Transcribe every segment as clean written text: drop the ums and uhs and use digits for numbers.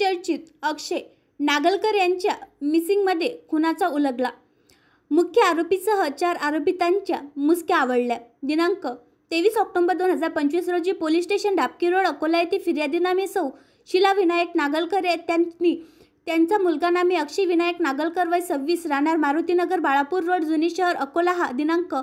बहुचर्चित अक्षय नागलकर यांच्या मिसिंगमध्ये खुनाचा उलगडा। मुख्य आरोपीसह 4 आरोपितांच्या मुसक्या आवळल्या। दिनांक 23 ऑक्टोबर 2025 रोजी police station Dabki road Akola येथे फिर्यादीनामे सौ शीला विनायक नागलकर त्यांनी त्यांचा मुलगा नामे अक्षय विनायक नागलकर वय 26 राहणार मारुतीनगर बाळापूर रोड जुनी शहर अकोला हा दिनांक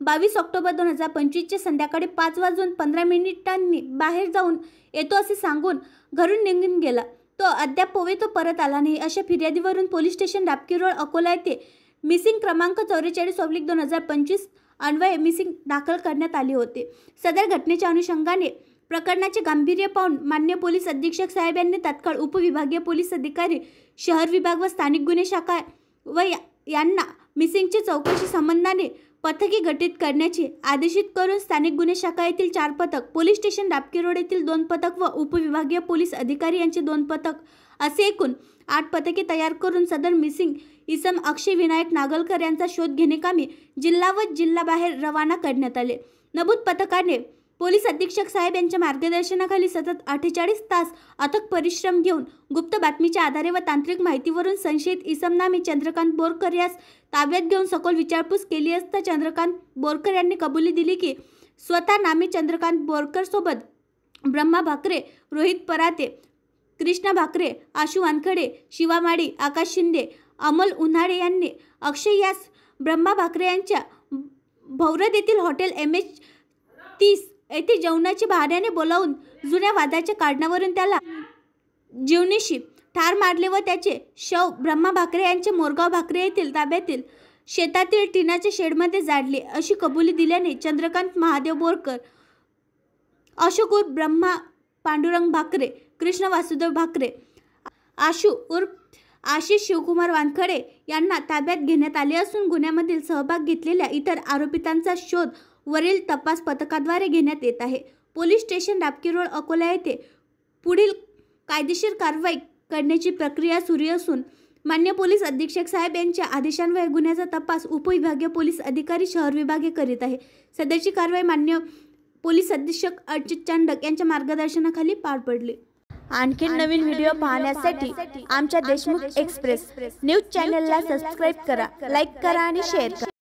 22 ऑक्टोबर 2025 चे संध्याकाळी 5:15 बाहेर जाऊन येतो असे सांगून घरून निघून गेला। तो अद्याप तो परत आला नाही अशा फिर्यादीवरून police station Dabki road Akola येथे मिसिंग क्रमांक 44/2025 अन्वये मिसिंग दाखल करण्यात आले होते। सदर घटनेच्या अनुषंगाने प्रकरणाचे गांभीर्य पाहून माननीय पोलीस अधीक्षक साहेब यांनी तात्काळ उपविभागीय पोलीस अधिकारी शहर विभाग व स्थानिक गुन्हे शाखा व यांना मिसिंगची चौकशी संबंधाने पथके गठीत करण्याचे आदेशित करून स्थानिक गुन्हे शाखा येथील 4 पथक, पोलीस स्टेशन डाबकी रोड येथील 2 पथक व उपविभागीय पोलीस अधिकारी यांचे 2 पथक असे एकूण 8 पथके तयार करून सदर मिसिंग इसम अक्षय विनायक नागलकर यांचा शोध घेण्याकामी जिल्हा व जिल्ह्याबाहेर रवाना करण्यात आले। नमूद पथकाने पोलीस अधीक्षक साहेब यांच्या मार्गदर्शनाखाली सतत 48 तास अथक परिश्रम घेऊन गुप्त बातमीच्या आधारे व तांत्रिक माहितीवरून संशयित इसम नामे चंद्रकांत बोरकर यास ताब्यात घेऊन सखोल विचारपूस केली असता चंद्रकांत बोरकर यांनी कबुली दिली की स्वतः नामे चंद्रकांत बोरकर सोबत ब्रह्मा भाकरे, रोहित पराते, कृष्णा भाकरे, आशू वानखडे, शिवा माडी, आकाश शिंदे, अमल उन्हाळे यांनी अक्षय यास ब्रह्मा भाकरे यांच्या भौरद येथील हॉटेल MH30 येथे जेवणाच्या बहाण्याने बोलावून जुन्या वादाच्या कारणावरून त्याला जीवनीशी ठार मारले व त्याचे शव ब्रह्मा भाकरे यांचे मोरगाव भाकरे येथील ताब्यातील शेतातील टिनाच्या शेडमध्ये जाळले अशी कबुली दिल्याने चंद्रकांत महादेव बोरकर, अशोक उर्फ ब्रह्मा पांडुरंग भाकरे, कृष्ण वासुदेव भाकरे, आशू उर्फ आशिष शिवकुमार वानखडे यांना ताब्यात घेण्यात आले असून गुन्ह्यामधील सहभाग घेतलेल्या इतर आरोपितांचा शोध वरील तपास पथकाद्वारे घेण्यात येत आहे। Police station Dabki road Akola येथे पुढील कायदेशीर कारवाई करण्याची प्रक्रिया सुरू असून मान्य पोलीस अधीक्षक साहेब यांच्या आदेशान्वये गुन्ह्याचा तपास उपविभागीय पोलीस अधिकारी शहर विभाग करीत आहे। सदरची कारवाई मान्य पोलीस अधीक्षक अर्चित चांडक यांच्या मार्गदर्शनाखाली पार पडली। आणखी नवीन व्हिडिओ पाहण्यासाठी आमच्या देशमुख एक्सप्रेस न्यूज चॅनलला सबस्क्राइब करा, लाईक करा आणि शेअर करा।